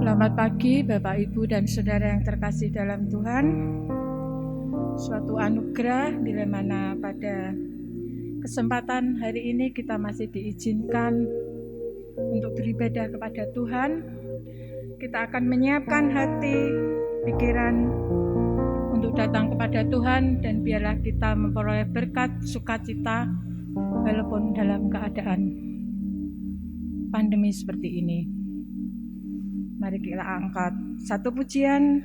Selamat pagi Bapak, Ibu, dan Saudara yang terkasih dalam Tuhan. Suatu anugerah bila mana pada kesempatan hari ini kita masih diizinkan untuk beribadah kepada Tuhan. Kita akan menyiapkan hati, pikiran untuk datang kepada Tuhan, dan biarlah kita memperoleh berkat sukacita walaupun dalam keadaan pandemi seperti ini. Mari kita angkat satu pujian,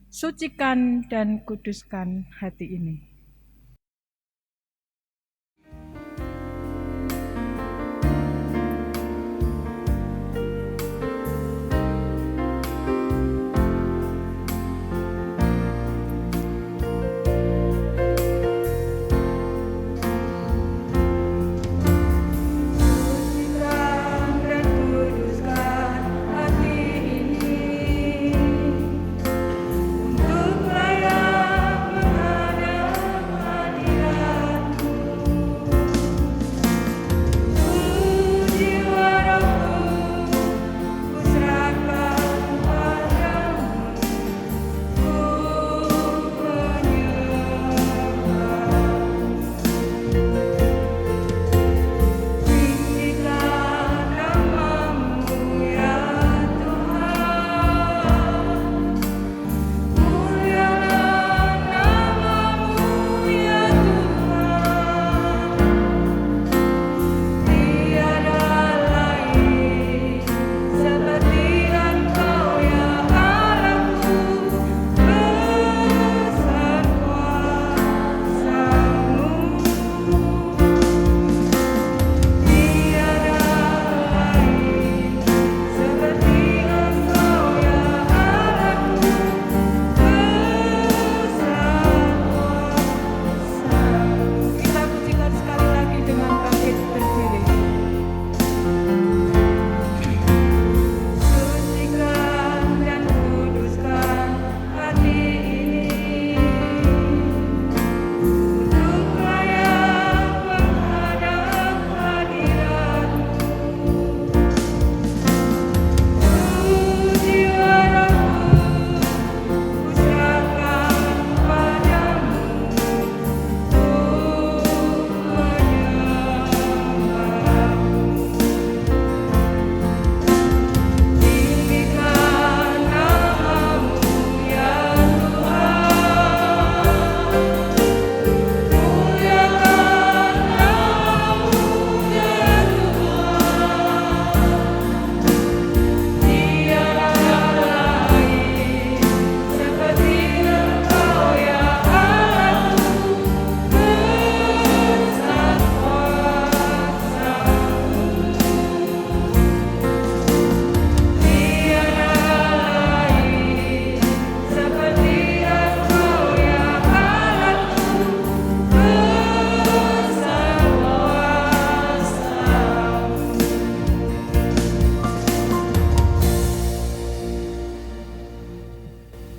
sucikan dan kuduskan hati ini.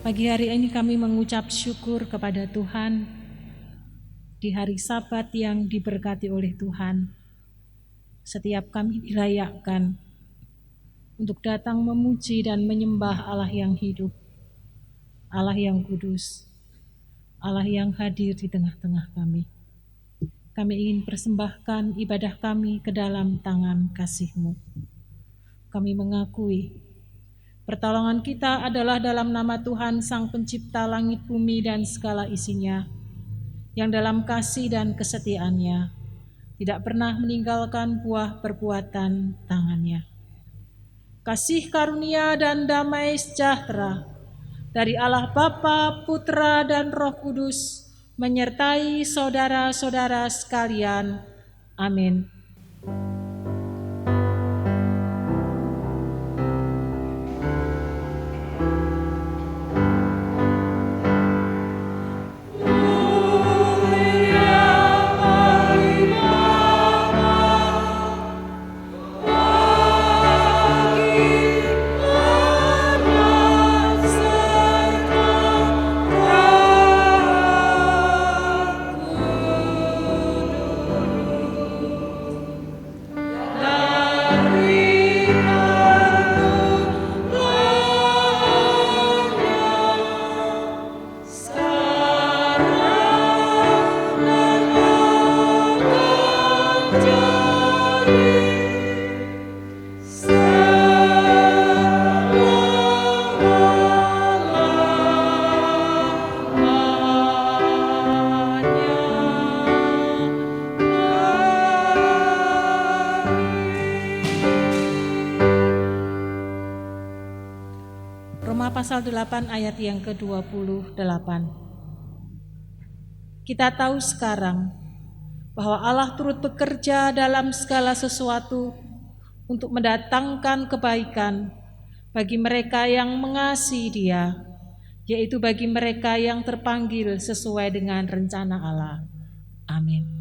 Pagi hari ini kami mengucap syukur kepada Tuhan di hari Sabat yang diberkati oleh Tuhan. Setiap kami dilayakkan untuk datang memuji dan menyembah Allah yang hidup, Allah yang kudus, Allah yang hadir di tengah-tengah kami. Kami ingin persembahkan ibadah kami ke dalam tangan kasih-Mu. Kami mengakui pertolongan kita adalah dalam nama Tuhan Sang Pencipta langit bumi dan segala isinya, yang dalam kasih dan kesetiaannya tidak pernah meninggalkan buah perbuatan tangannya. Kasih karunia dan damai sejahtera dari Allah Bapa, Putra, dan Roh Kudus menyertai saudara-saudara sekalian. Amin. Roma pasal 8 ayat yang ke-28. Kita tahu sekarang bahwa Allah turut bekerja dalam segala sesuatu untuk mendatangkan kebaikan bagi mereka yang mengasihi Dia, yaitu bagi mereka yang terpanggil sesuai dengan rencana Allah. Amin.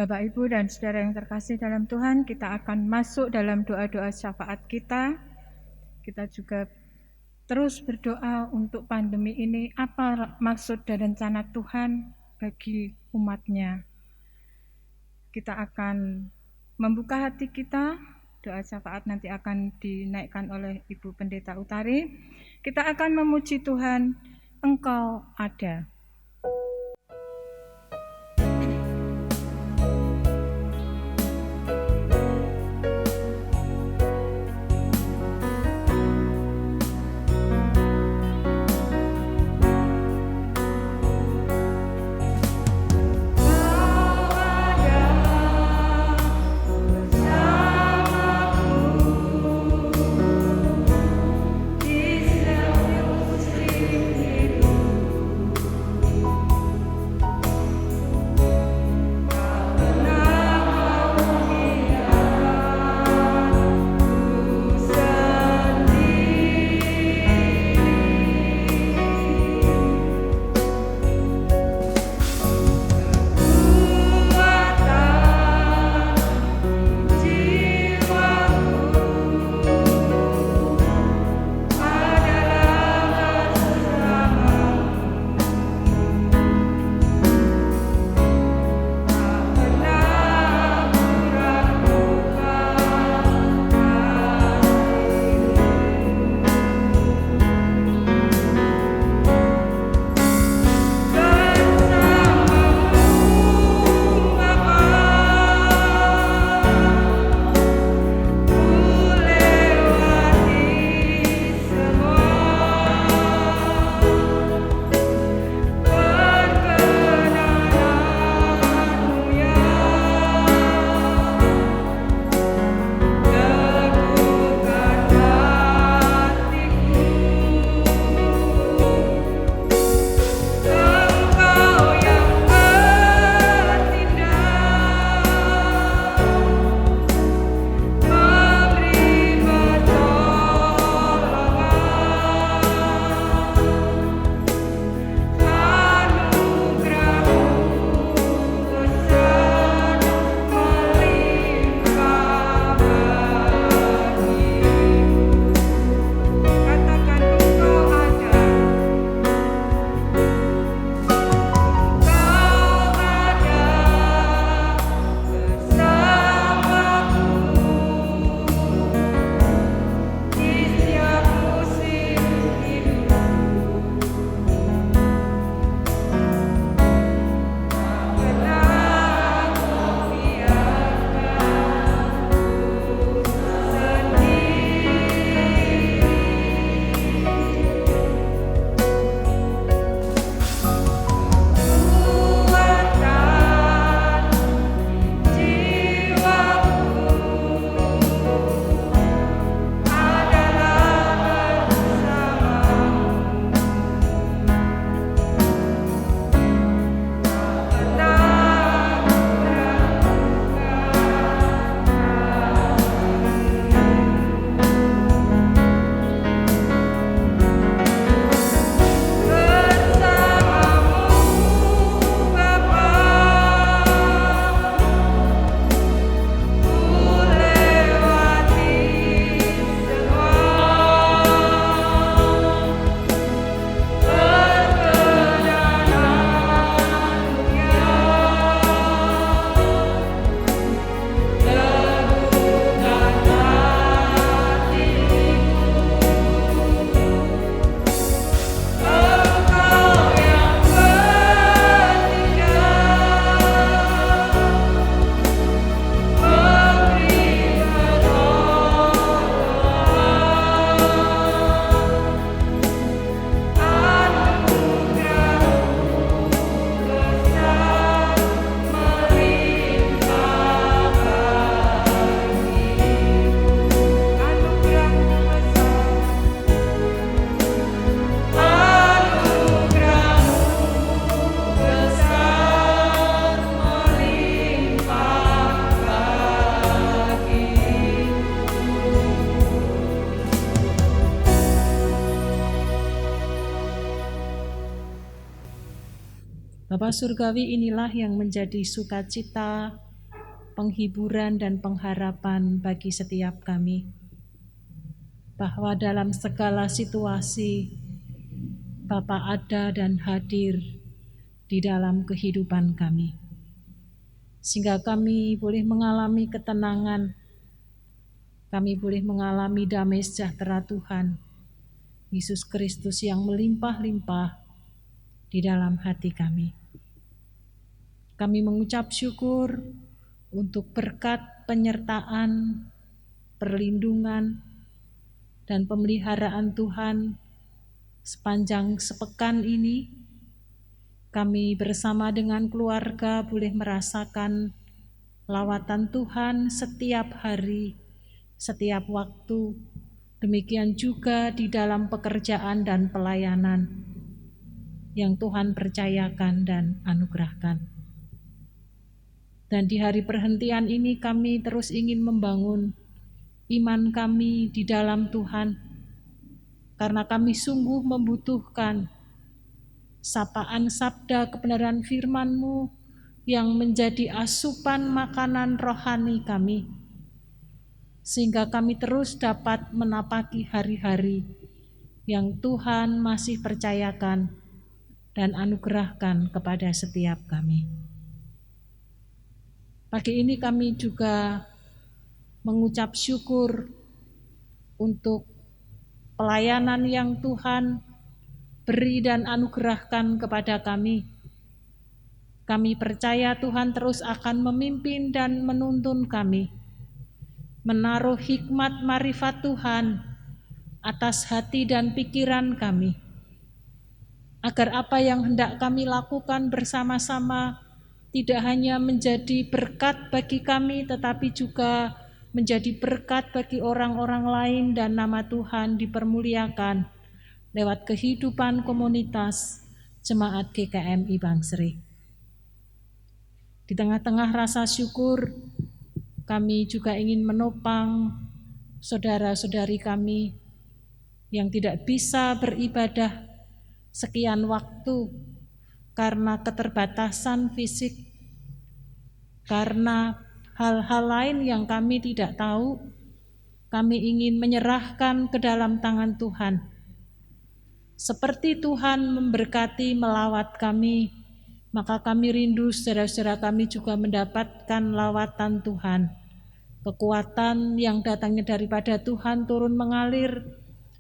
Bapak, Ibu, dan saudara yang terkasih dalam Tuhan, kita akan masuk dalam doa-doa syafaat kita. Kita juga terus berdoa untuk pandemi ini, apa maksud dan rencana Tuhan bagi umat-Nya. Kita akan membuka hati kita, doa syafaat nanti akan dinaikkan oleh Ibu Pendeta Utari. Kita akan memuji Tuhan, Engkau ada. Bapa Surgawi, inilah yang menjadi sukacita, penghiburan dan pengharapan bagi setiap kami, bahwa dalam segala situasi Bapa ada dan hadir di dalam kehidupan kami, sehingga kami boleh mengalami ketenangan, kami boleh mengalami damai sejahtera Tuhan Yesus Kristus yang melimpah-limpah di dalam hati kami. Kami mengucap syukur untuk berkat penyertaan, perlindungan, dan pemeliharaan Tuhan sepanjang sepekan ini. Kami bersama dengan keluarga boleh merasakan lawatan Tuhan setiap hari, setiap waktu. Demikian juga di dalam pekerjaan dan pelayanan yang Tuhan percayakan dan anugerahkan. Dan di hari perhentian ini kami terus ingin membangun iman kami di dalam Tuhan, karena kami sungguh membutuhkan sapaan sabda kebenaran firman-Mu yang menjadi asupan makanan rohani kami, sehingga kami terus dapat menapaki hari-hari yang Tuhan masih percayakan dan anugerahkan kepada setiap kami. Pagi ini kami juga mengucap syukur untuk pelayanan yang Tuhan beri dan anugerahkan kepada kami. Kami percaya Tuhan terus akan memimpin dan menuntun kami, menaruh hikmat marifat Tuhan atas hati dan pikiran kami, agar apa yang hendak kami lakukan bersama-sama tidak hanya menjadi berkat bagi kami, tetapi juga menjadi berkat bagi orang-orang lain dan nama Tuhan dipermuliakan lewat kehidupan komunitas Jemaat GKMI Bangsri. Di tengah-tengah rasa syukur, kami juga ingin menopang saudara-saudari kami yang tidak bisa beribadah sekian waktu karena keterbatasan fisik, karena hal-hal lain yang kami tidak tahu. Kami ingin menyerahkan ke dalam tangan Tuhan. Seperti Tuhan memberkati melawat kami, maka kami rindu saudara-saudara kami juga mendapatkan lawatan Tuhan. Kekuatan yang datangnya daripada Tuhan turun mengalir,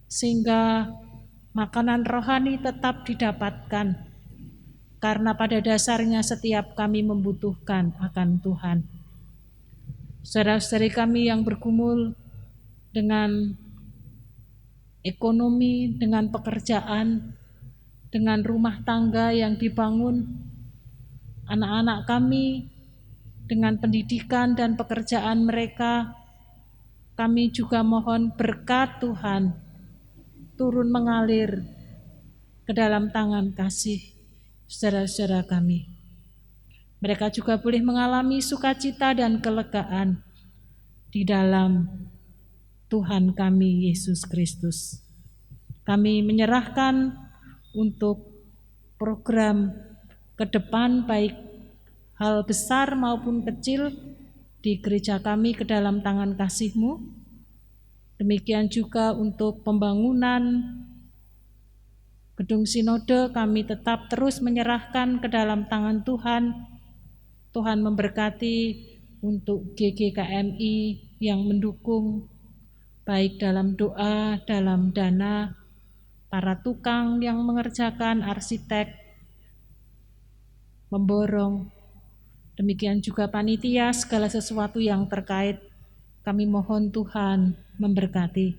sehingga makanan rohani tetap didapatkan. Karena pada dasarnya setiap kami membutuhkan akan Tuhan. Saudara-saudari kami yang bergumul dengan ekonomi, dengan pekerjaan, dengan rumah tangga yang dibangun, anak-anak kami dengan pendidikan dan pekerjaan mereka, kami juga mohon berkat Tuhan turun mengalir ke dalam tangan kasih saudara-saudara kami. Mereka juga boleh mengalami sukacita dan kelegaan di dalam Tuhan kami Yesus Kristus. Kami menyerahkan untuk program ke depan, baik hal besar maupun kecil di gereja kami ke dalam tangan kasih-Mu. Demikian juga untuk pembangunan gedung sinode, kami tetap terus menyerahkan ke dalam tangan Tuhan. Tuhan memberkati untuk GKMI yang mendukung, baik dalam doa, dalam dana, para tukang yang mengerjakan, arsitek, memborong, demikian juga panitia, segala sesuatu yang terkait. Kami mohon Tuhan memberkati.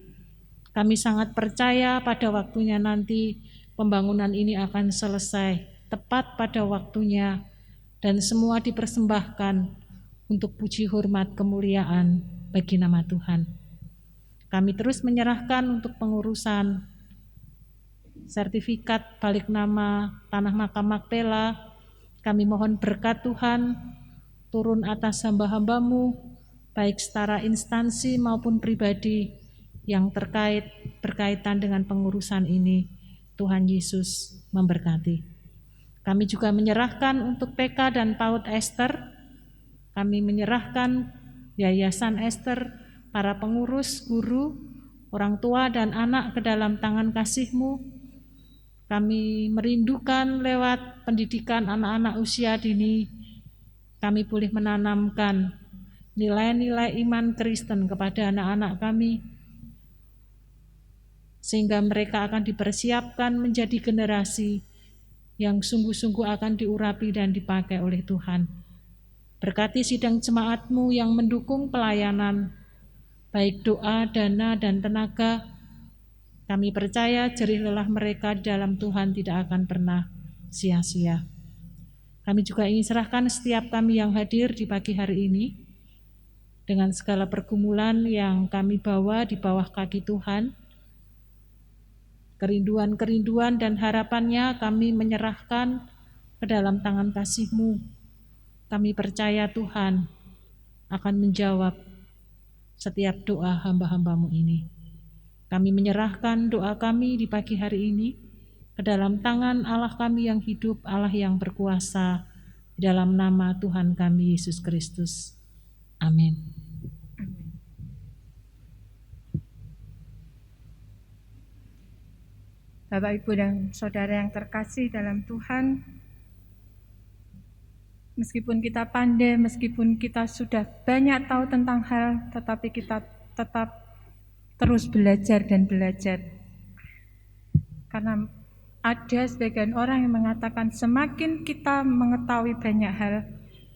Kami sangat percaya pada waktunya nanti pembangunan ini akan selesai tepat pada waktunya, dan semua dipersembahkan untuk puji hormat kemuliaan bagi nama Tuhan. Kami terus menyerahkan untuk pengurusan sertifikat balik nama Tanah Makam Magpela. Kami mohon berkat Tuhan turun atas hamba-hamba-Mu, baik secara instansi maupun pribadi yang berkaitan dengan pengurusan ini. Tuhan Yesus memberkati. Kami juga menyerahkan untuk PK dan PAUD Esther. Kami menyerahkan Yayasan Esther, para pengurus, guru, orang tua dan anak ke dalam tangan kasih-Mu. Kami merindukan lewat pendidikan anak-anak usia dini, kami boleh menanamkan nilai-nilai iman Kristen kepada anak-anak kami, sehingga mereka akan dipersiapkan menjadi generasi yang sungguh-sungguh akan diurapi dan dipakai oleh Tuhan. Berkati sidang jemaat-Mu yang mendukung pelayanan, baik doa, dana, dan tenaga. Kami percaya jerih lelah mereka di dalam Tuhan tidak akan pernah sia-sia. Kami juga ingin serahkan setiap kami yang hadir di pagi hari ini, dengan segala pergumulan yang kami bawa di bawah kaki Tuhan, kerinduan-kerinduan dan harapannya kami menyerahkan ke dalam tangan kasih-Mu. Kami percaya Tuhan akan menjawab setiap doa hamba-hamba-Mu ini. Kami menyerahkan doa kami di pagi hari ini ke dalam tangan Allah kami yang hidup, Allah yang berkuasa, di dalam nama Tuhan kami Yesus Kristus. Amin. Bapak, Ibu, dan Saudara yang terkasih dalam Tuhan, meskipun kita pandai, meskipun kita sudah banyak tahu tentang hal, tetapi kita tetap terus belajar dan belajar. Karena ada sebagian orang yang mengatakan semakin kita mengetahui banyak hal,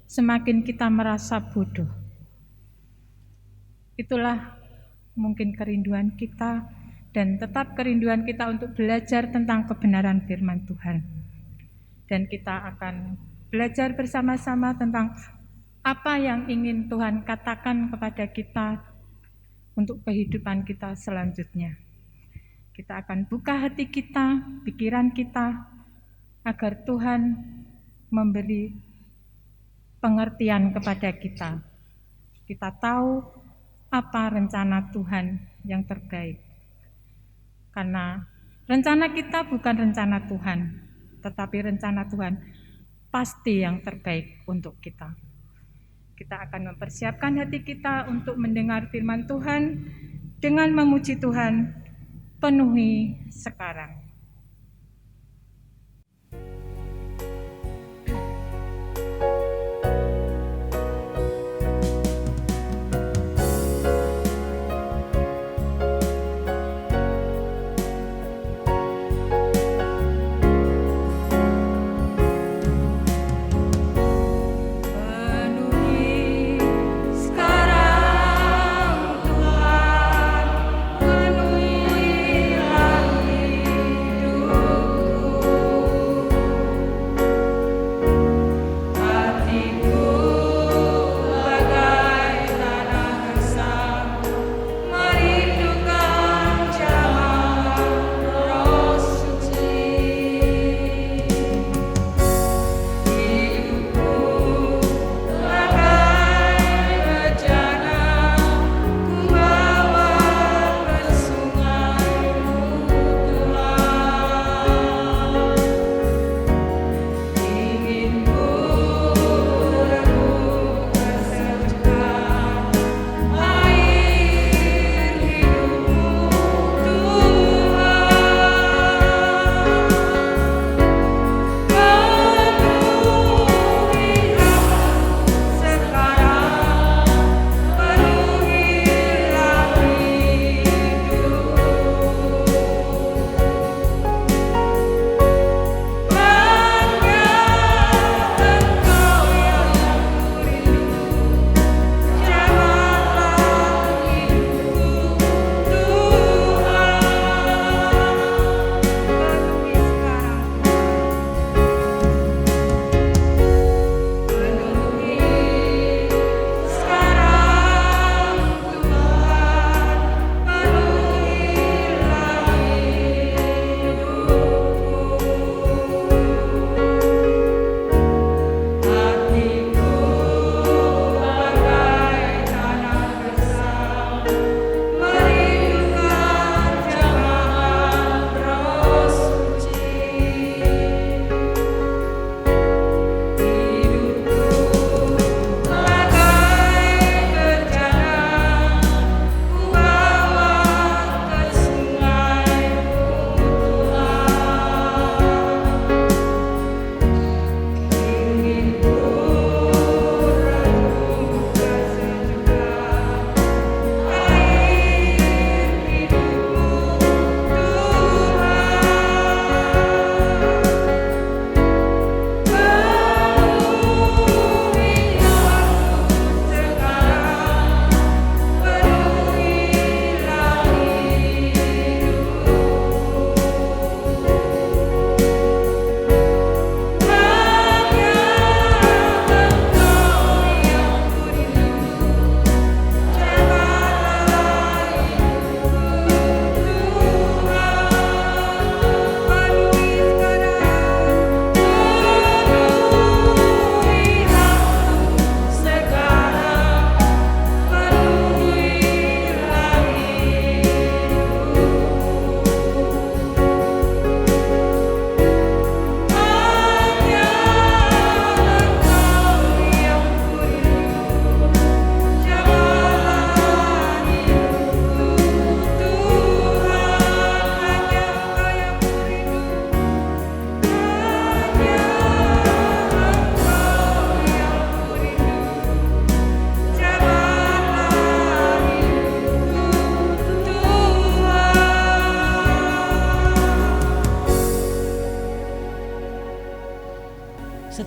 semakin kita merasa bodoh. Itulah mungkin kerinduan kita, dan tetap kerinduan kita untuk belajar tentang kebenaran firman Tuhan. Dan kita akan belajar bersama-sama tentang apa yang ingin Tuhan katakan kepada kita untuk kehidupan kita selanjutnya. Kita akan buka hati kita, pikiran kita, agar Tuhan memberi pengertian kepada kita. Kita tahu apa rencana Tuhan yang terbaik. Karena rencana kita bukan rencana Tuhan, tetapi rencana Tuhan pasti yang terbaik untuk kita. Kita akan mempersiapkan hati kita untuk mendengar firman Tuhan dengan memuji Tuhan, penuhi sekarang. Penuhi sekarang Tuhan, penuhi hati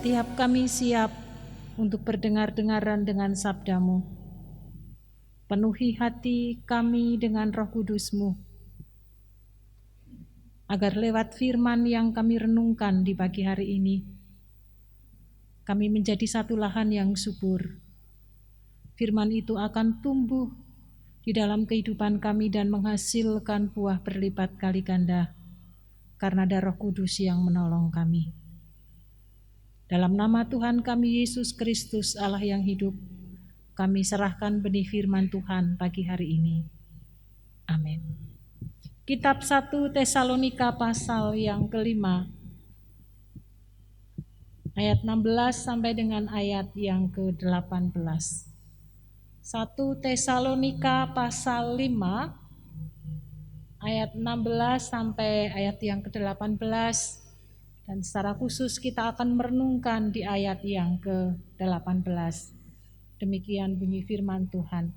setiap kami siap untuk berdengar-dengaran dengan sabda-Mu. Penuhi hati kami dengan Roh Kudus-Mu, agar lewat firman yang kami renungkan di pagi hari ini, kami menjadi satu lahan yang subur. Firman itu akan tumbuh di dalam kehidupan kami dan menghasilkan buah berlipat kali ganda, karena ada Roh Kudus yang menolong kami. Dalam nama Tuhan kami Yesus Kristus, Allah yang hidup, kami serahkan benih firman Tuhan pagi hari ini. Amin. Kitab 1 Tesalonika pasal yang kelima, ayat 16 sampai dengan ayat yang ke-18. 1 Tesalonika pasal 5, ayat 16 sampai ayat yang ke-18. Dan secara khusus kita akan merenungkan di ayat yang ke-18. Demikian bunyi firman Tuhan.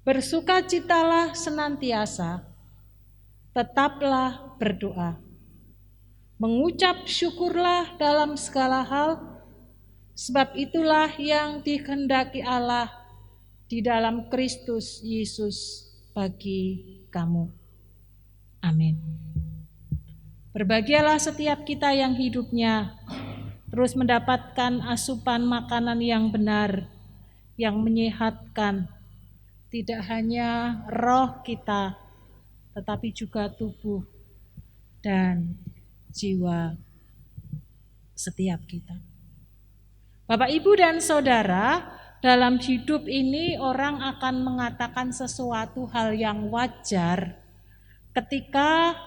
Bersukacitalah senantiasa, tetaplah berdoa. Mengucap syukurlah dalam segala hal, sebab itulah yang dikehendaki Allah di dalam Kristus Yesus bagi kamu. Amin. Berbahagialah setiap kita yang hidupnya terus mendapatkan asupan makanan yang benar, yang menyehatkan, tidak hanya roh kita, tetapi juga tubuh dan jiwa setiap kita. Bapak, Ibu, dan Saudara, dalam hidup ini orang akan mengatakan sesuatu hal yang wajar ketika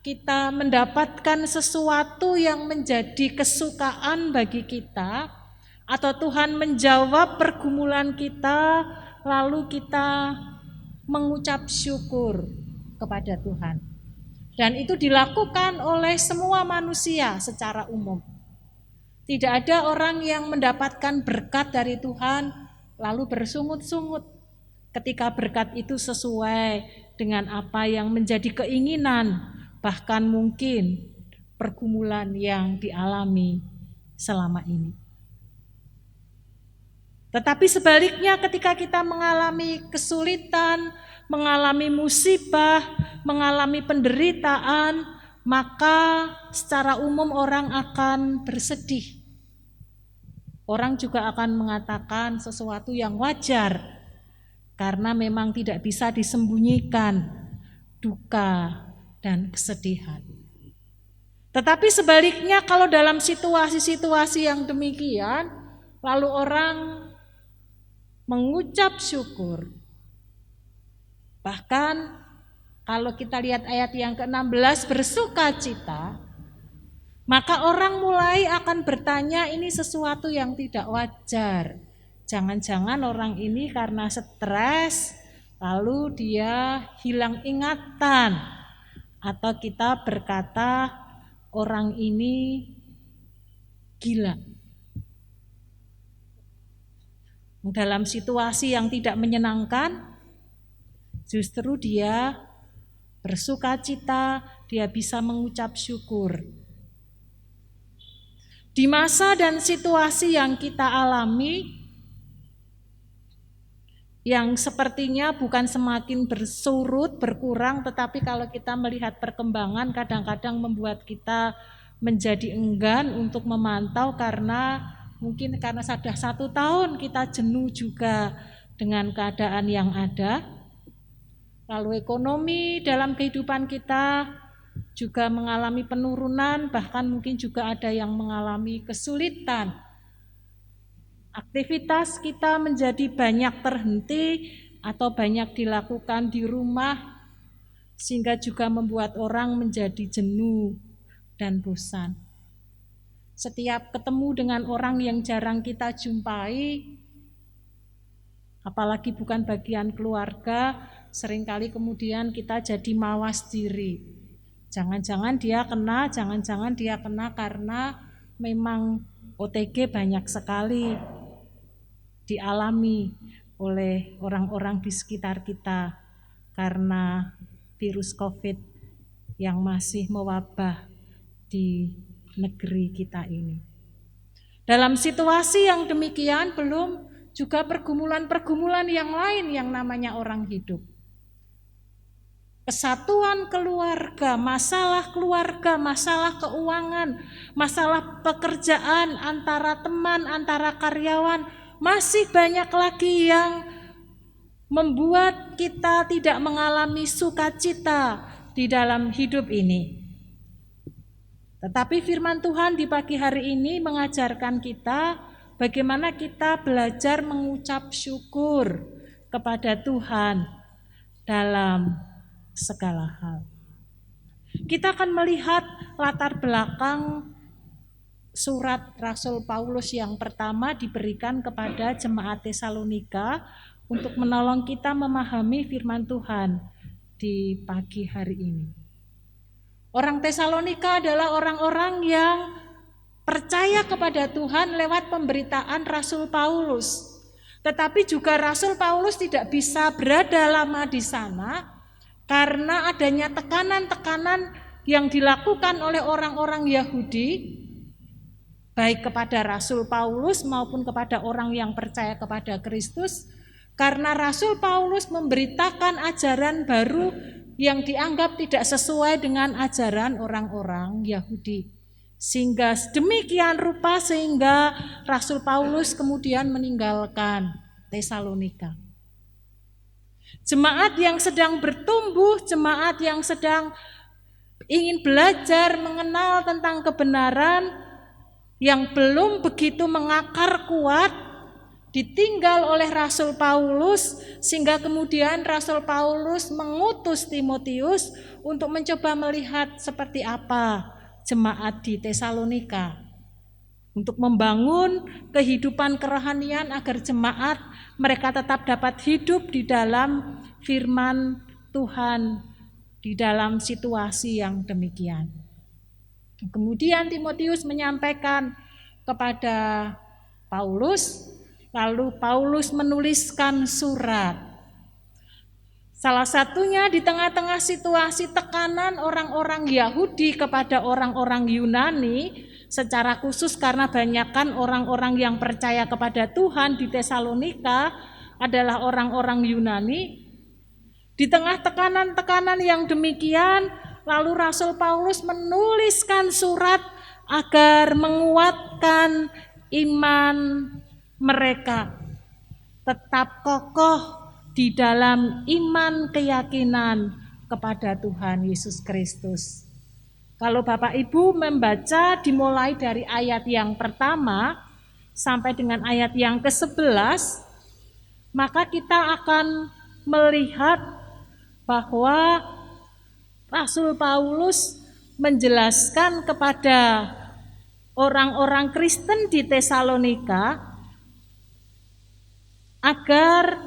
kita mendapatkan sesuatu yang menjadi kesukaan bagi kita, atau Tuhan menjawab pergumulan kita, lalu kita mengucap syukur kepada Tuhan. Dan itu dilakukan oleh semua manusia secara umum. Tidak ada orang yang mendapatkan berkat dari Tuhan lalu bersungut-sungut ketika berkat itu sesuai dengan apa yang menjadi keinginan, bahkan mungkin pergumulan yang dialami selama ini. Tetapi sebaliknya, ketika kita mengalami kesulitan, mengalami musibah, mengalami penderitaan, maka secara umum orang akan bersedih. Orang juga akan mengatakan sesuatu yang wajar, karena memang tidak bisa disembunyikan duka dan kesedihan. Tetapi sebaliknya, kalau dalam situasi-situasi yang demikian, lalu orang mengucap syukur. Bahkan kalau kita lihat ayat yang ke-16, bersukacita, maka orang mulai akan bertanya, ini sesuatu yang tidak wajar. Jangan-jangan orang ini karena stres, lalu dia hilang ingatan. Atau kita berkata, orang ini gila. Dalam situasi yang tidak menyenangkan, justru dia bersukacita, dia bisa mengucap syukur. Di masa dan situasi yang kita alami, yang sepertinya bukan semakin bersurut, berkurang, tetapi kalau kita melihat perkembangan kadang-kadang membuat kita menjadi enggan untuk memantau, karena mungkin karena sudah 1 tahun kita jenuh juga dengan keadaan yang ada. Lalu ekonomi dalam kehidupan kita juga mengalami penurunan, bahkan mungkin juga ada yang mengalami kesulitan. Aktivitas kita menjadi banyak terhenti atau banyak dilakukan di rumah, sehingga juga membuat orang menjadi jenuh dan bosan. Setiap ketemu dengan orang yang jarang kita jumpai, apalagi bukan bagian keluarga, seringkali kemudian kita jadi mawas diri. Jangan-jangan dia kena karena memang OTG banyak sekali dialami oleh orang-orang di sekitar kita karena virus COVID yang masih mewabah di negeri kita ini. Dalam situasi yang demikian belum juga pergumulan-pergumulan yang lain yang namanya orang hidup. Kesatuan keluarga, masalah keuangan, masalah pekerjaan antara teman, antara karyawan, masih banyak lagi yang membuat kita tidak mengalami sukacita di dalam hidup ini. Tetapi firman Tuhan di pagi hari ini mengajarkan kita bagaimana kita belajar mengucap syukur kepada Tuhan dalam segala hal. Kita akan melihat latar belakang surat Rasul Paulus yang pertama diberikan kepada jemaat Tesalonika untuk menolong kita memahami firman Tuhan di pagi hari ini. Orang Tesalonika adalah orang-orang yang percaya kepada Tuhan lewat pemberitaan Rasul Paulus. Tetapi juga Rasul Paulus tidak bisa berada lama di sana karena adanya tekanan-tekanan yang dilakukan oleh orang-orang Yahudi, baik kepada Rasul Paulus maupun kepada orang yang percaya kepada Kristus, karena Rasul Paulus memberitakan ajaran baru yang dianggap tidak sesuai dengan ajaran orang-orang Yahudi. Sehingga demikian rupa sehingga Rasul Paulus kemudian meninggalkan Tesalonika. Jemaat yang sedang bertumbuh, jemaat yang sedang ingin belajar mengenal tentang kebenaran yang belum begitu mengakar kuat, ditinggal oleh Rasul Paulus, sehingga kemudian Rasul Paulus mengutus Timotius untuk mencoba melihat seperti apa jemaat di Tesalonika, untuk membangun kehidupan kerohanian agar jemaat mereka tetap dapat hidup di dalam firman Tuhan di dalam situasi yang demikian. Kemudian Timotius menyampaikan kepada Paulus, lalu Paulus menuliskan surat. Salah satunya di tengah-tengah situasi tekanan orang-orang Yahudi kepada orang-orang Yunani, secara khusus karena banyakkan orang-orang yang percaya kepada Tuhan di Tesalonika adalah orang-orang Yunani. Di tengah tekanan-tekanan yang demikian, lalu Rasul Paulus menuliskan surat agar menguatkan iman mereka tetap kokoh di dalam iman keyakinan kepada Tuhan Yesus Kristus. Kalau Bapak Ibu membaca dimulai dari ayat yang pertama sampai dengan ayat yang ke-11, maka kita akan melihat bahwa Rasul Paulus menjelaskan kepada orang-orang Kristen di Tesalonika agar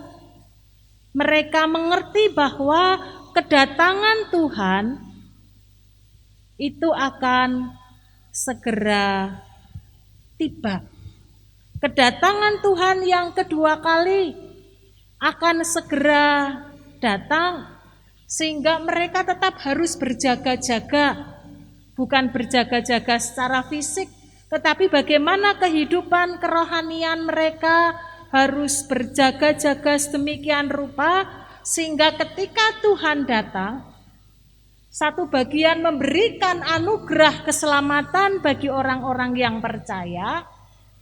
mereka mengerti bahwa kedatangan Tuhan itu akan segera tiba. Kedatangan Tuhan yang kedua kali akan segera datang, sehingga mereka tetap harus berjaga-jaga. Bukan berjaga-jaga secara fisik, tetapi bagaimana kehidupan kerohanian mereka harus berjaga-jaga sedemikian rupa, sehingga ketika Tuhan datang, satu bagian memberikan anugerah keselamatan bagi orang-orang yang percaya,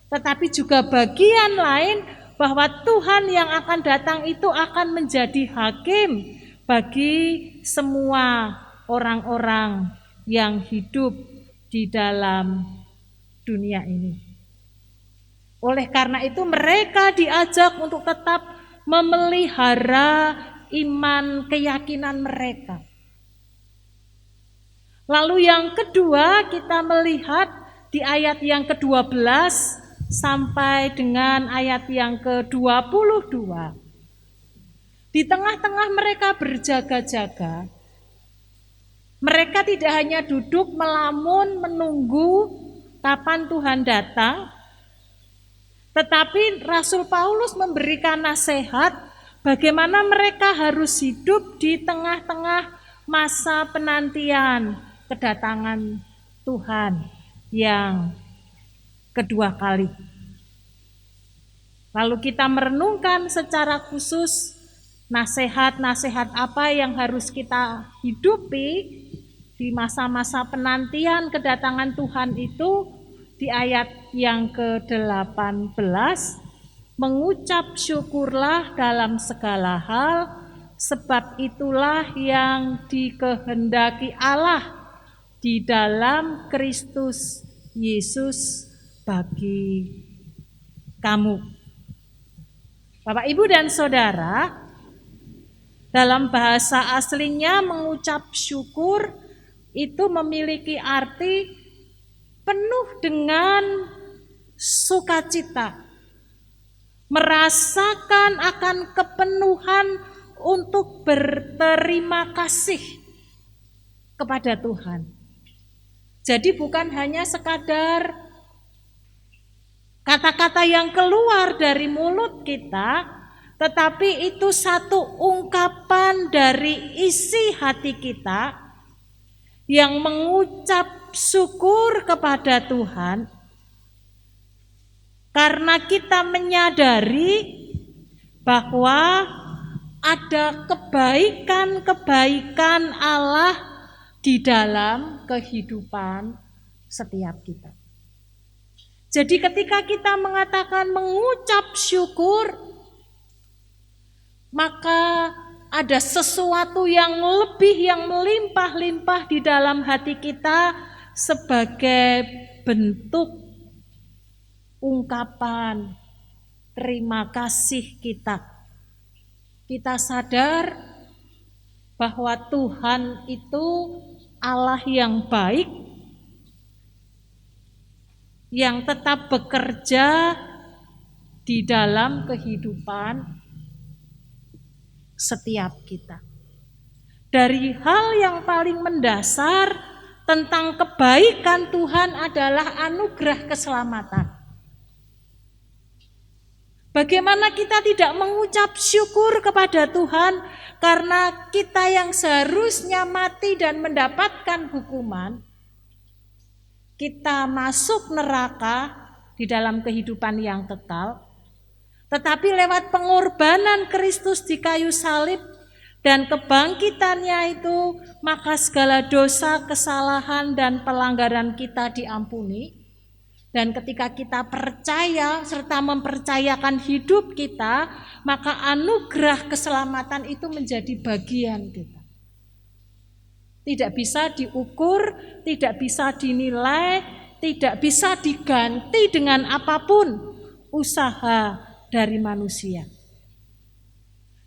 tetapi juga bagian lain bahwa Tuhan yang akan datang itu akan menjadi hakim bagi semua orang-orang yang hidup di dalam dunia ini. Oleh karena itu mereka diajak untuk tetap memelihara iman keyakinan mereka. Lalu yang kedua kita melihat di ayat yang ke-12 sampai dengan ayat yang ke-22. Di tengah-tengah mereka berjaga-jaga, mereka tidak hanya duduk melamun menunggu kapan Tuhan datang, tetapi Rasul Paulus memberikan nasihat bagaimana mereka harus hidup di tengah-tengah masa penantian kedatangan Tuhan yang kedua kali. Lalu kita merenungkan secara khusus nasihat-nasihat apa yang harus kita hidupi di masa-masa penantian kedatangan Tuhan itu. Di ayat yang ke-18, mengucap syukurlah dalam segala hal, sebab itulah yang dikehendaki Allah di dalam Kristus Yesus bagi kamu. Bapak, Ibu, dan Saudara, dalam bahasa aslinya mengucap syukur itu memiliki arti penuh dengan sukacita, merasakan akan kepenuhan untuk berterima kasih kepada Tuhan. Jadi bukan hanya sekadar kata-kata yang keluar dari mulut kita, tetapi itu satu ungkapan dari isi hati kita yang mengucap syukur kepada Tuhan karena kita menyadari bahwa ada kebaikan-kebaikan Allah di dalam kehidupan setiap kita. Jadi ketika kita mengatakan mengucap syukur, maka ada sesuatu yang lebih, yang melimpah-limpah di dalam hati kita sebagai bentuk ungkapan terima kasih kita. Kita sadar bahwa Tuhan itu Allah yang baik, yang tetap bekerja di dalam kehidupan setiap kita. Dari hal yang paling mendasar tentang kebaikan Tuhan adalah anugerah keselamatan. Bagaimana kita tidak mengucap syukur kepada Tuhan karena kita yang seharusnya mati dan mendapatkan hukuman, kita masuk neraka di dalam kehidupan yang kekal, tetapi lewat pengorbanan Kristus di kayu salib dan kebangkitannya itu, maka segala dosa, kesalahan, dan pelanggaran kita diampuni. Dan ketika kita percaya serta mempercayakan hidup kita, maka anugerah keselamatan itu menjadi bagian kita. Tidak bisa diukur, tidak bisa dinilai, tidak bisa diganti dengan apapun usaha dari manusia.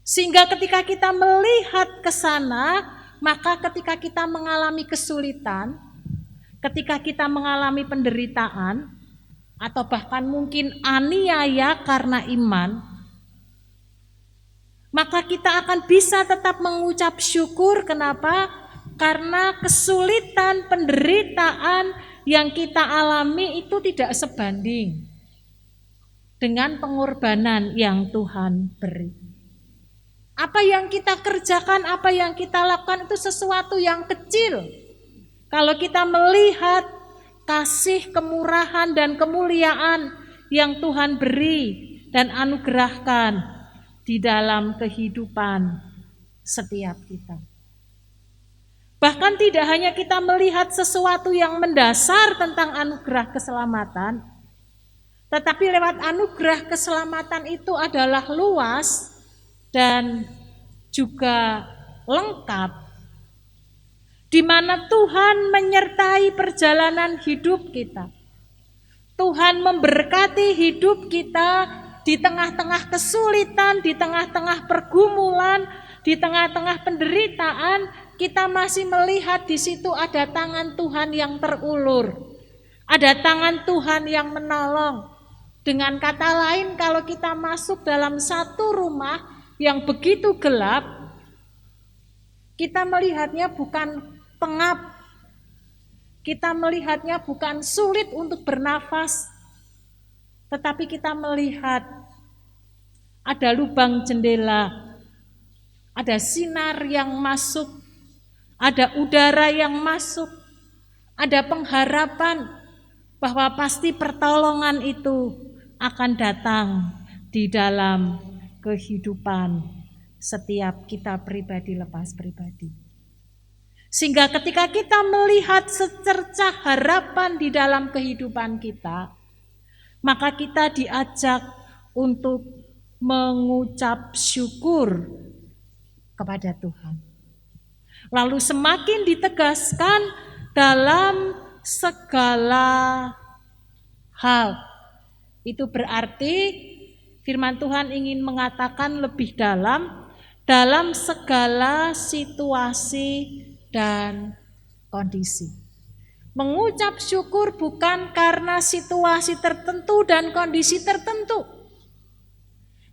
Sehingga ketika kita melihat ke sana, maka ketika kita mengalami kesulitan, ketika kita mengalami penderitaan, atau bahkan mungkin aniaya karena iman, maka kita akan bisa tetap mengucap syukur. Kenapa? Karena kesulitan, penderitaan yang kita alami itu tidak sebanding dengan pengorbanan yang Tuhan beri. Apa yang kita kerjakan, apa yang kita lakukan itu sesuatu yang kecil. Kalau kita melihat kasih, kemurahan, dan kemuliaan yang Tuhan beri dan anugerahkan di dalam kehidupan setiap kita. Bahkan tidak hanya kita melihat sesuatu yang mendasar tentang anugerah keselamatan, tetapi lewat anugerah keselamatan itu adalah luas dan juga lengkap, di mana Tuhan menyertai perjalanan hidup kita. Tuhan memberkati hidup kita di tengah-tengah kesulitan, di tengah-tengah pergumulan, di tengah-tengah penderitaan. Kita masih melihat di situ ada tangan Tuhan yang terulur, ada tangan Tuhan yang menolong. Dengan kata lain, kalau kita masuk dalam satu rumah yang begitu gelap, kita melihatnya bukan pengap, kita melihatnya bukan sulit untuk bernafas, tetapi kita melihat ada lubang jendela, ada sinar yang masuk, ada udara yang masuk, ada pengharapan, bahwa pasti pertolongan itu akan datang di dalam kehidupan setiap kita pribadi lepas pribadi. Sehingga ketika kita melihat secercah harapan di dalam kehidupan kita, maka kita diajak untuk mengucap syukur kepada Tuhan. Lalu semakin ditegaskan dalam segala hal. Itu berarti firman Tuhan ingin mengatakan lebih dalam segala situasi dan kondisi. Mengucap syukur bukan karena situasi tertentu dan kondisi tertentu,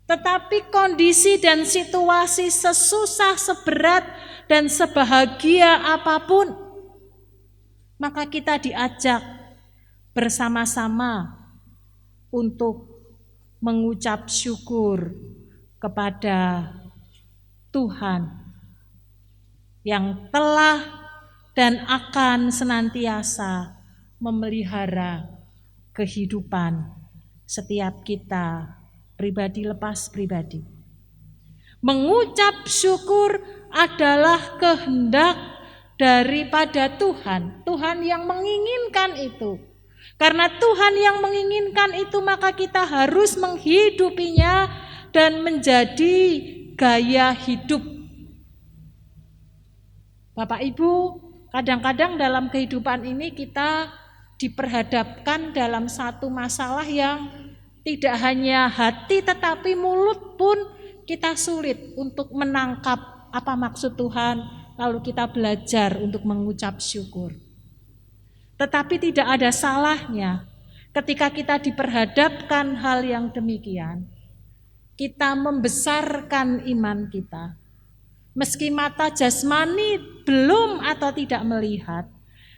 tetapi kondisi dan situasi sesusah, seberat, dan sebahagia apapun, maka kita diajak bersama-sama untuk mengucap syukur kepada Tuhan yang telah dan akan senantiasa memelihara kehidupan setiap kita pribadi lepas pribadi. Mengucap syukur adalah kehendak daripada Tuhan. Tuhan yang menginginkan itu. Karena Tuhan yang menginginkan itu, maka kita harus menghidupinya dan menjadi gaya hidup. Bapak Ibu, kadang-kadang dalam kehidupan ini kita diperhadapkan dalam satu masalah yang tidak hanya hati tetapi mulut pun kita sulit untuk menangkap apa maksud Tuhan, lalu kita belajar untuk mengucap syukur. Tetapi tidak ada salahnya ketika kita diperhadapkan hal yang demikian, kita membesarkan iman kita. Meski mata jasmani belum atau tidak melihat,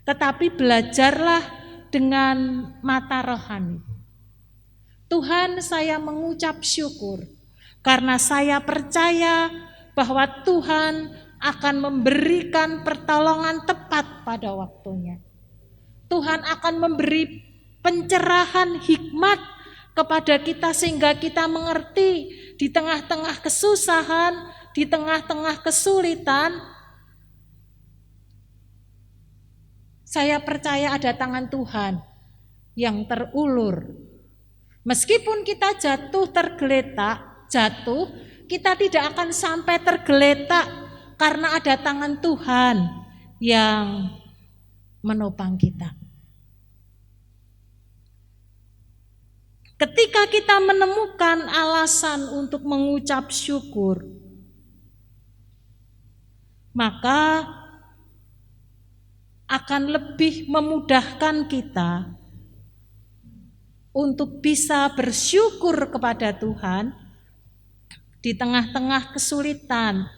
tetapi belajarlah dengan mata rohani. Tuhan, saya mengucap syukur karena saya percaya bahwa Tuhan akan memberikan pertolongan tepat pada waktunya. Tuhan akan memberi pencerahan hikmat kepada kita sehingga kita mengerti di tengah-tengah kesusahan, di tengah-tengah kesulitan, saya percaya ada tangan Tuhan yang terulur. Meskipun kita tergeletak, kita tidak akan sampai tergeletak karena ada tangan Tuhan yang menopang kita. Ketika kita menemukan alasan untuk mengucap syukur, maka akan lebih memudahkan kita untuk bisa bersyukur kepada Tuhan di tengah-tengah kesulitan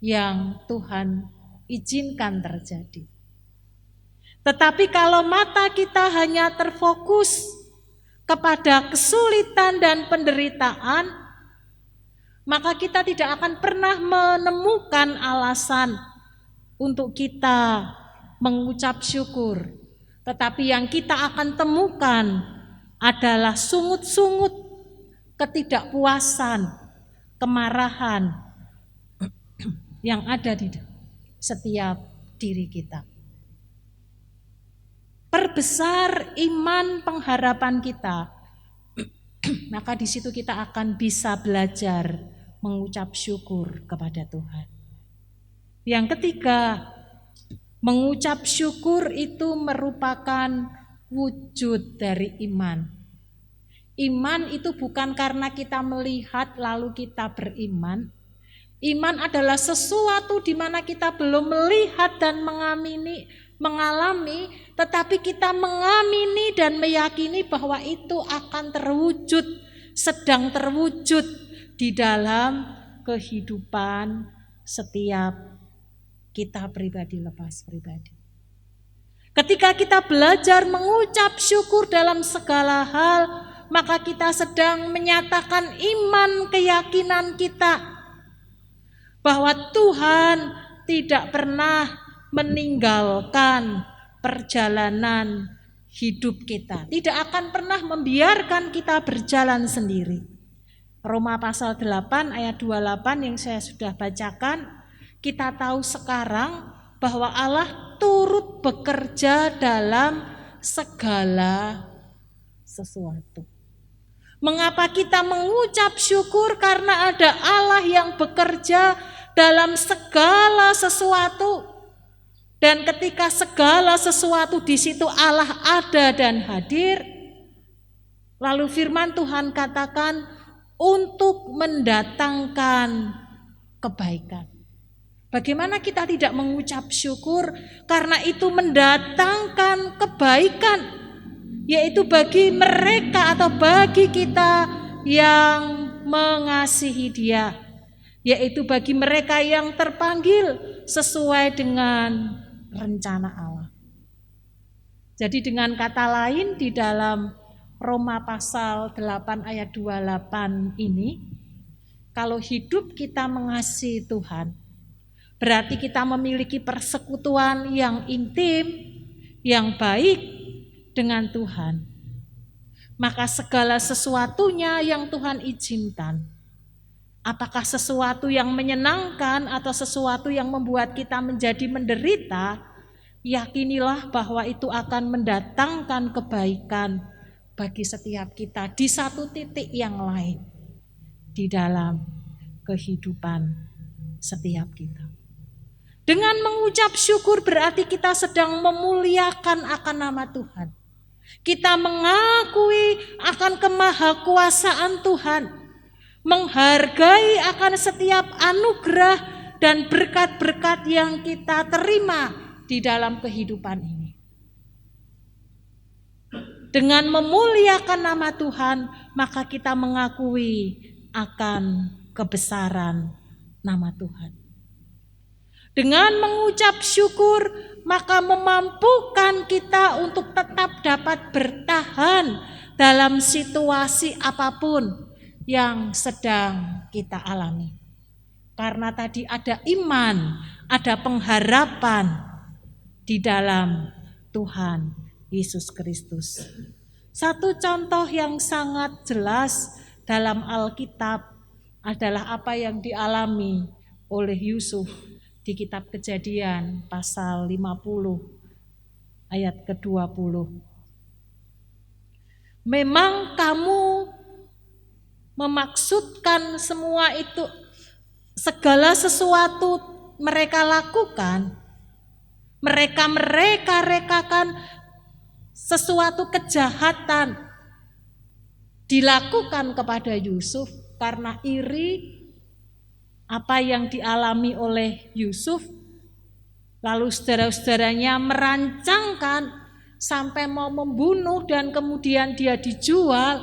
yang Tuhan izinkan terjadi. Tetapi kalau mata kita hanya terfokus kepada kesulitan dan penderitaan, maka kita tidak akan pernah menemukan alasan untuk kita mengucap syukur. Tetapi yang kita akan temukan adalah sungut-sungut ketidakpuasan, kemarahan yang ada di setiap diri kita. Perbesar iman pengharapan kita, maka di situ kita akan bisa belajar mengucap syukur kepada Tuhan. Yang ketiga, mengucap syukur itu merupakan wujud dari iman. Iman itu bukan karena kita melihat lalu kita beriman. Iman adalah sesuatu di mana kita belum melihat dan mengalami, tetapi kita mengamini dan meyakini bahwa itu akan terwujud, sedang terwujud di dalam kehidupan setiap kita pribadi lepas pribadi. Ketika kita belajar mengucap syukur dalam segala hal, maka kita sedang menyatakan iman keyakinan kita bahwa Tuhan tidak pernah meninggalkan perjalanan hidup kita, tidak akan pernah membiarkan kita berjalan sendiri. Roma pasal 8 ayat 28 yang saya sudah bacakan, kita tahu sekarang bahwa Allah turut bekerja dalam segala sesuatu. Mengapa kita mengucap syukur? Karena ada Allah yang bekerja dalam segala sesuatu. Dan ketika segala sesuatu di situ Allah ada dan hadir, lalu firman Tuhan katakan untuk mendatangkan kebaikan. Bagaimana kita tidak mengucap syukur? Karena itu mendatangkan kebaikan, yaitu bagi mereka atau bagi kita yang mengasihi Dia, yaitu bagi mereka yang terpanggil sesuai dengan rencana Allah. Jadi dengan kata lain di dalam Roma pasal 8 ayat 28 ini, kalau hidup kita mengasihi Tuhan, berarti kita memiliki persekutuan yang intim, yang baik dengan Tuhan. Maka segala sesuatunya yang Tuhan izinkan, apakah sesuatu yang menyenangkan atau sesuatu yang membuat kita menjadi menderita, yakinilah bahwa itu akan mendatangkan kebaikan bagi setiap kita di satu titik yang lain di dalam kehidupan setiap kita. Dengan mengucap syukur berarti kita sedang memuliakan akan nama Tuhan. Kita mengakui akan kemahakuasaan Tuhan, menghargai akan setiap anugerah dan berkat-berkat yang kita terima di dalam kehidupan ini. Dengan memuliakan nama Tuhan, maka kita mengakui akan kebesaran nama Tuhan. Dengan mengucap syukur, maka memampukan kita untuk tetap dapat bertahan dalam situasi apapun yang sedang kita alami. Karena tadi ada iman, ada pengharapan di dalam Tuhan Yesus Kristus. Satu contoh yang sangat jelas dalam Alkitab adalah apa yang dialami oleh Yusuf di kitab Kejadian pasal 50 ayat ke-20. Memang kamu memaksudkan semua itu, segala sesuatu mereka lakukan, mereka rekakan sesuatu kejahatan dilakukan kepada Yusuf karena iri apa yang dialami oleh Yusuf. Lalu saudara-saudaranya merancangkan sampai mau membunuh dan kemudian dia dijual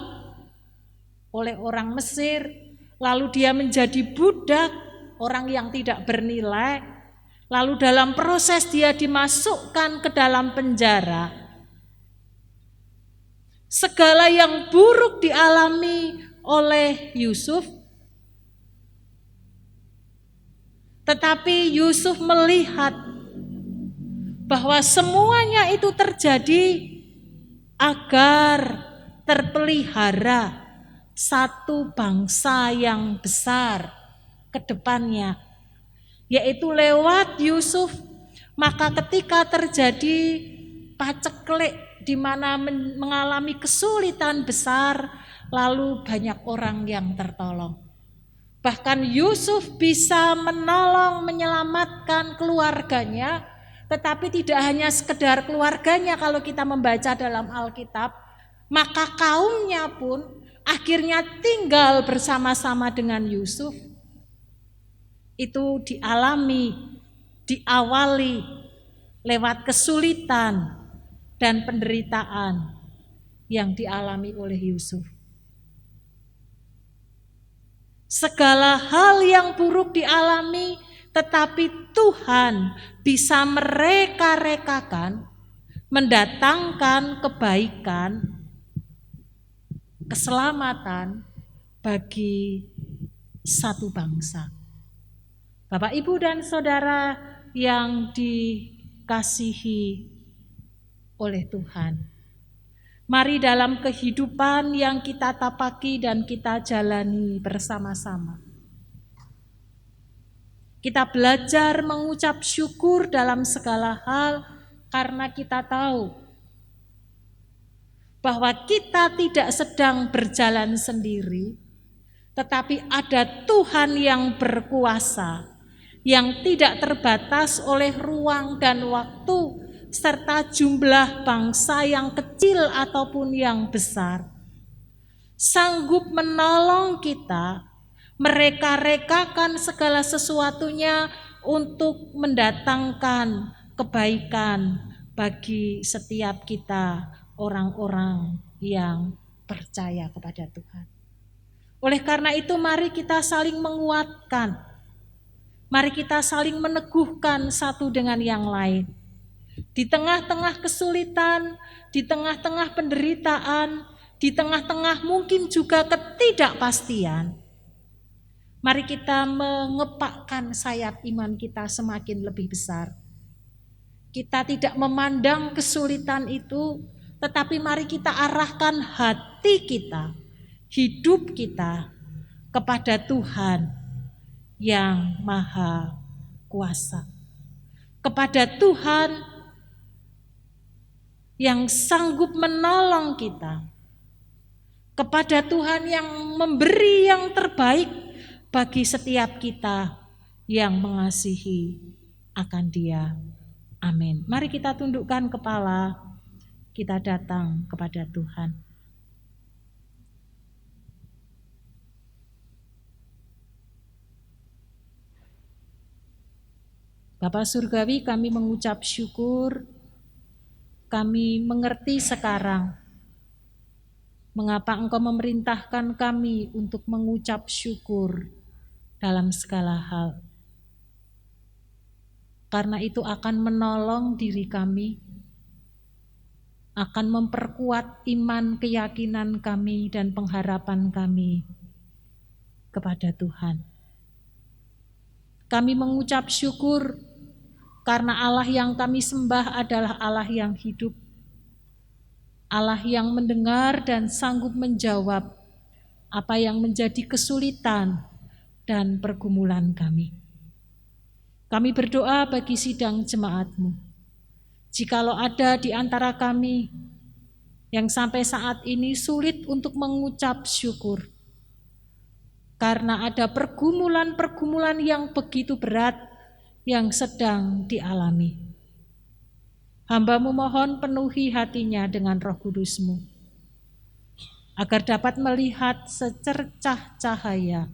oleh orang Mesir. Lalu dia menjadi budak, orang yang tidak bernilai. Lalu dalam proses dia dimasukkan ke dalam penjara. Segala yang buruk dialami oleh Yusuf, tetapi Yusuf melihat bahwa semuanya itu terjadi agar terpelihara satu bangsa yang besar ke depannya, yaitu lewat Yusuf. Maka ketika terjadi paceklik di mana mengalami kesulitan besar, lalu banyak orang yang tertolong. Bahkan Yusuf bisa menolong, menyelamatkan keluarganya, tetapi tidak hanya sekedar keluarganya kalau kita membaca dalam Alkitab, maka kaumnya pun akhirnya tinggal bersama-sama dengan Yusuf. Itu diawali lewat kesulitan dan penderitaan yang dialami oleh Yusuf. Segala hal yang buruk dialami, tetapi Tuhan bisa mereka-rekakan, mendatangkan kebaikan, keselamatan bagi satu bangsa. Bapak, Ibu, dan Saudara yang dikasihi oleh Tuhan, Mari dalam kehidupan yang kita tapaki dan kita jalani bersama-sama, kita belajar mengucap syukur dalam segala hal karena kita tahu bahwa kita tidak sedang berjalan sendiri, tetapi ada Tuhan yang berkuasa, yang tidak terbatas oleh ruang dan waktu, serta jumlah bangsa yang kecil ataupun yang besar. Sanggup menolong kita, mereka-rekakan segala sesuatunya untuk mendatangkan kebaikan bagi setiap kita, orang-orang yang percaya kepada Tuhan. Oleh karena itu mari kita saling menguatkan, mari kita saling meneguhkan satu dengan yang lain. Di tengah-tengah kesulitan, di tengah-tengah penderitaan, di tengah-tengah mungkin juga ketidakpastian, mari kita mengepakkan sayap iman kita semakin lebih besar. Kita tidak memandang kesulitan itu, tetapi mari kita arahkan hati kita, hidup kita kepada Tuhan yang Maha Kuasa, kepada Tuhan yang sanggup menolong kita, kepada Tuhan yang memberi yang terbaik bagi setiap kita yang mengasihi akan Dia. Amin. Mari kita tundukkan kepala, kita datang kepada Tuhan. Bapa Surgawi, kami mengucap syukur, kami mengerti sekarang mengapa Engkau memerintahkan kami untuk mengucap syukur dalam segala hal. Karena itu akan menolong diri kami, akan memperkuat iman, keyakinan kami dan pengharapan kami kepada Tuhan. Kami mengucap syukur karena Allah yang kami sembah adalah Allah yang hidup, Allah yang mendengar dan sanggup menjawab apa yang menjadi kesulitan dan pergumulan kami. Kami berdoa bagi sidang jemaat-Mu. Jikalau ada di antara kami yang sampai saat ini sulit untuk mengucap syukur, karena ada pergumulan-pergumulan yang begitu berat yang sedang dialami, hamba-Mu mohon penuhi hatinya dengan Roh Kudus-Mu, agar dapat melihat secercah cahaya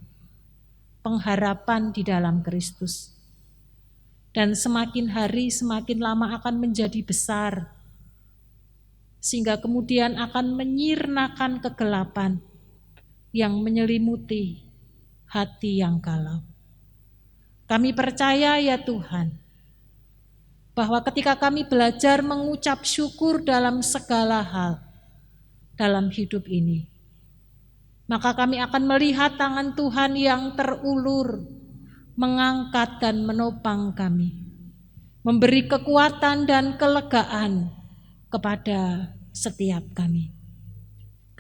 pengharapan di dalam Kristus. Dan semakin hari semakin lama akan menjadi besar, sehingga kemudian akan menyirnakan kegelapan yang menyelimuti hati yang galau. Kami percaya ya Tuhan, bahwa ketika kami belajar mengucap syukur dalam segala hal dalam hidup ini, maka kami akan melihat tangan Tuhan yang terulur, mengangkat dan menopang kami, memberi kekuatan dan kelegaan kepada setiap kami.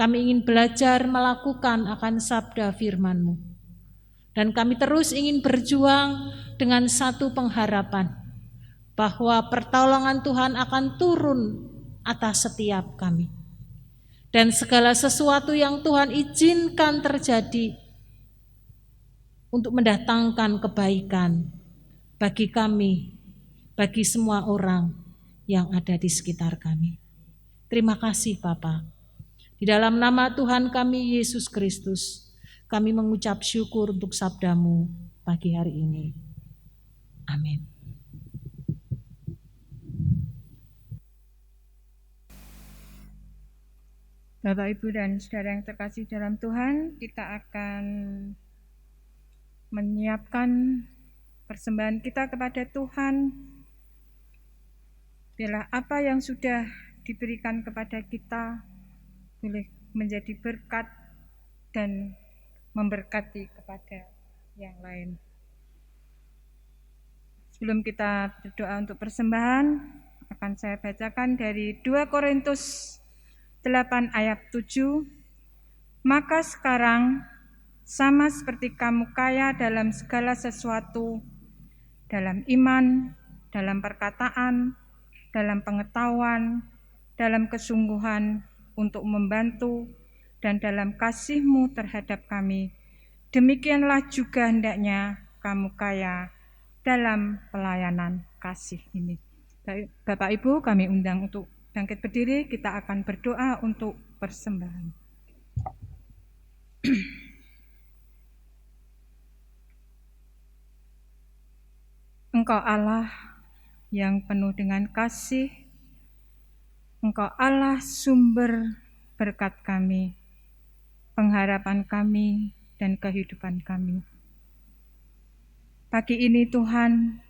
Kami ingin belajar melakukan akan sabda firman-Mu, dan kami terus ingin berjuang dengan satu pengharapan, bahwa pertolongan Tuhan akan turun atas setiap kami. Dan segala sesuatu yang Tuhan izinkan terjadi untuk mendatangkan kebaikan bagi kami, bagi semua orang yang ada di sekitar kami. Terima kasih Bapa. Di dalam nama Tuhan kami Yesus Kristus, kami mengucap syukur untuk sabda-Mu pagi hari ini. Amin. Bapak, Ibu, dan saudara yang terkasih dalam Tuhan, kita akan menyiapkan persembahan kita kepada Tuhan. Bila apa yang sudah diberikan kepada kita boleh menjadi berkat dan memberkati kepada yang lain. Sebelum kita berdoa untuk persembahan, akan saya bacakan dari 2 Korintus 8 ayat 7, maka sekarang sama seperti kamu kaya dalam segala sesuatu, dalam iman, dalam perkataan, dalam pengetahuan, dalam kesungguhan untuk membantu, dan dalam kasih-Mu terhadap kami, demikianlah juga hendaknya kamu kaya dalam pelayanan kasih ini. Bapak Ibu, kami undang untuk bangkit berdiri, kita akan berdoa untuk persembahan. Engkau Allah yang penuh dengan kasih, Engkau Allah sumber berkat kami, pengharapan kami, dan kehidupan kami. Pagi ini Tuhan,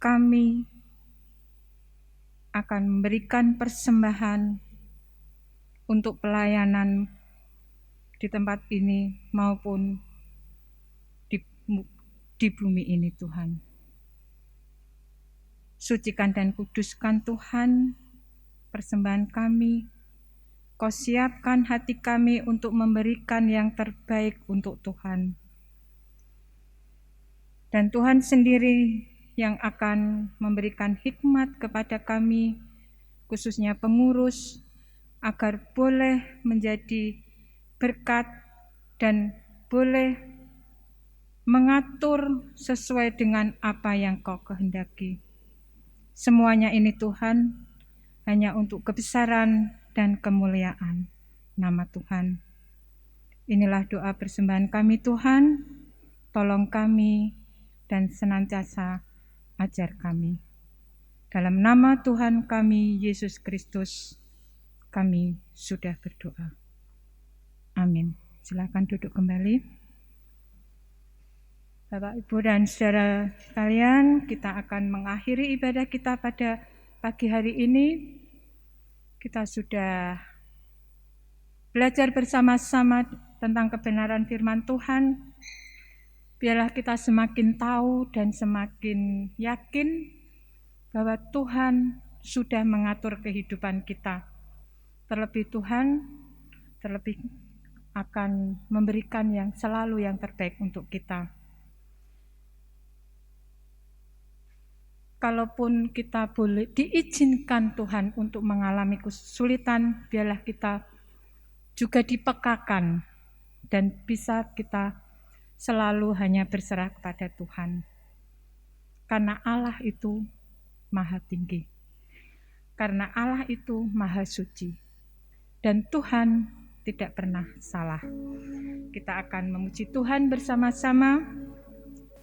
kami akan memberikan persembahan untuk pelayanan di tempat ini maupun di bumi ini Tuhan. Sucikan dan kuduskan Tuhan persembahan kami. Kau siapkan hati kami untuk memberikan yang terbaik untuk Tuhan. Dan Tuhan sendiri yang akan memberikan hikmat kepada kami, khususnya pengurus, agar boleh menjadi berkat dan boleh mengatur sesuai dengan apa yang Kau kehendaki. Semuanya ini Tuhan, hanya untuk kebesaran dan kemuliaan nama Tuhan. Inilah doa persembahan kami Tuhan, tolong kami dan senantiasa ajar kami. Dalam nama Tuhan kami, Yesus Kristus, kami sudah berdoa. Amin. Silakan duduk kembali. Bapak, Ibu, dan saudara sekalian, kita akan mengakhiri ibadah kita pada pagi hari ini. Kita sudah belajar bersama-sama tentang kebenaran firman Tuhan. Biarlah kita semakin tahu dan semakin yakin bahwa Tuhan sudah mengatur kehidupan kita. Terlebih Tuhan, akan memberikan yang selalu yang terbaik untuk kita. Kalaupun kita boleh diizinkan Tuhan untuk mengalami kesulitan, biarlah kita juga dipekakan dan bisa kita selalu hanya berserah kepada Tuhan. Karena Allah itu maha tinggi. Karena Allah itu maha suci. Dan Tuhan tidak pernah salah. Kita akan memuji Tuhan bersama-sama.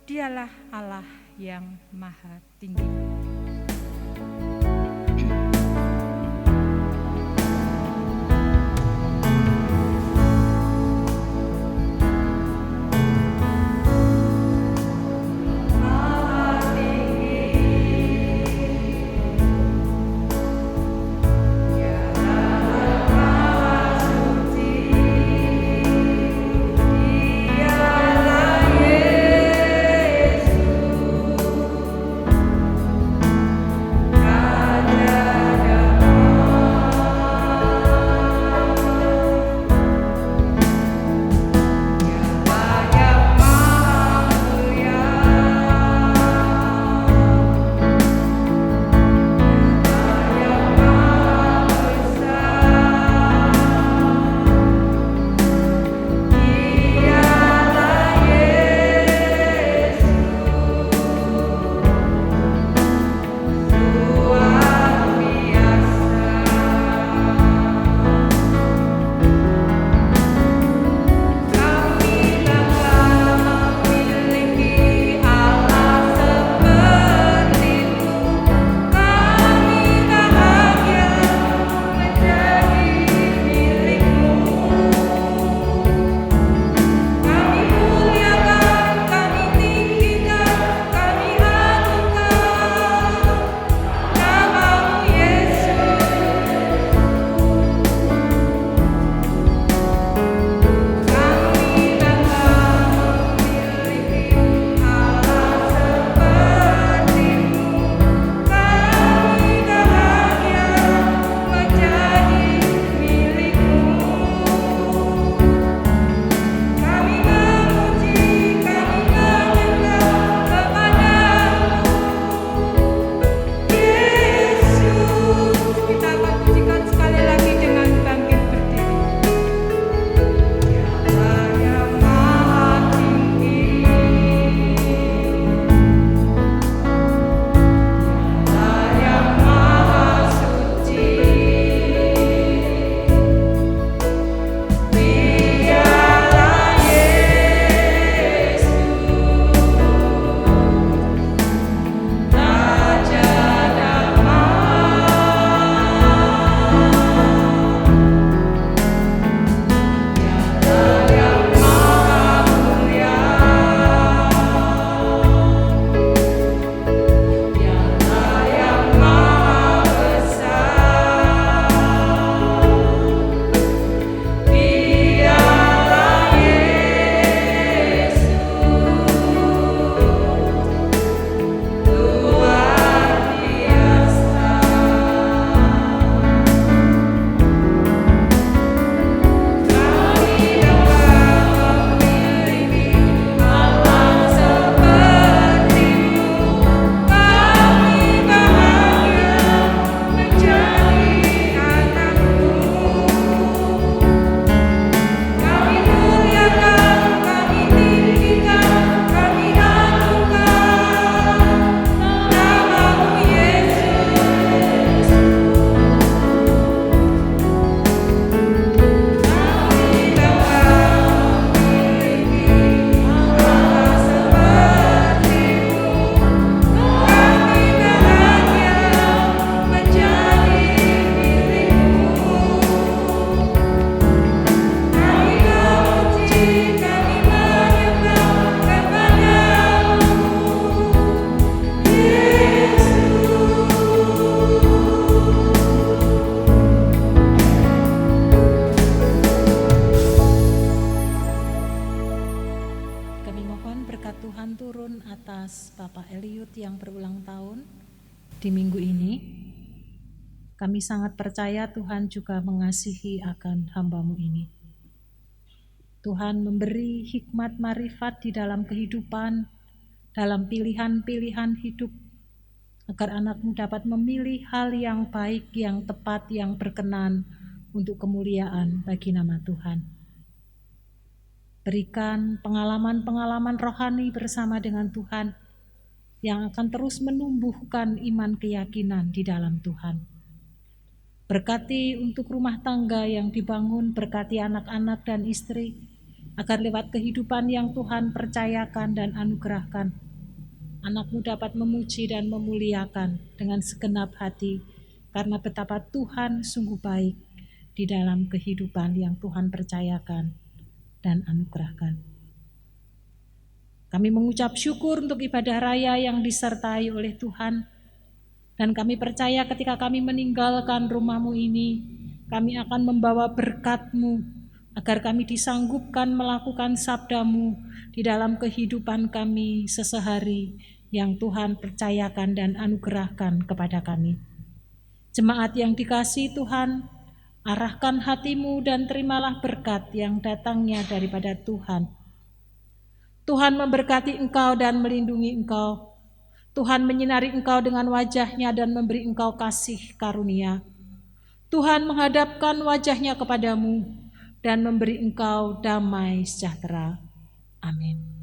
Dialah Allah yang maha tinggi. yang berulang tahun di minggu ini. Kami sangat percaya Tuhan juga mengasihi akan hamba-Mu ini. Tuhan memberi hikmat marifat di dalam kehidupan, dalam pilihan-pilihan hidup, agar anak-Mu dapat memilih hal yang baik, yang tepat, yang berkenan untuk kemuliaan bagi nama Tuhan. Berikan pengalaman-pengalaman rohani bersama dengan Tuhan yang akan terus menumbuhkan iman keyakinan di dalam Tuhan. Berkati untuk rumah tangga yang dibangun, berkati anak-anak dan istri, agar lewat kehidupan yang Tuhan percayakan dan anugerahkan, anak-Mu dapat memuji dan memuliakan dengan segenap hati, karena betapa Tuhan sungguh baik di dalam kehidupan yang Tuhan percayakan dan anugerahkan. Kami mengucap syukur untuk ibadah raya yang disertai oleh Tuhan, dan kami percaya ketika kami meninggalkan rumah-Mu ini, kami akan membawa berkat-Mu, agar kami disanggupkan melakukan sabda-Mu di dalam kehidupan kami sesehari yang Tuhan percayakan dan anugerahkan kepada kami. Jemaat yang dikasihi Tuhan, arahkan hatimu dan terimalah berkat yang datangnya daripada Tuhan. Tuhan memberkati engkau dan melindungi engkau. Tuhan menyinari engkau dengan wajah-Nya dan memberi engkau kasih karunia. Tuhan menghadapkan wajah-Nya kepadamu dan memberi engkau damai sejahtera. Amin.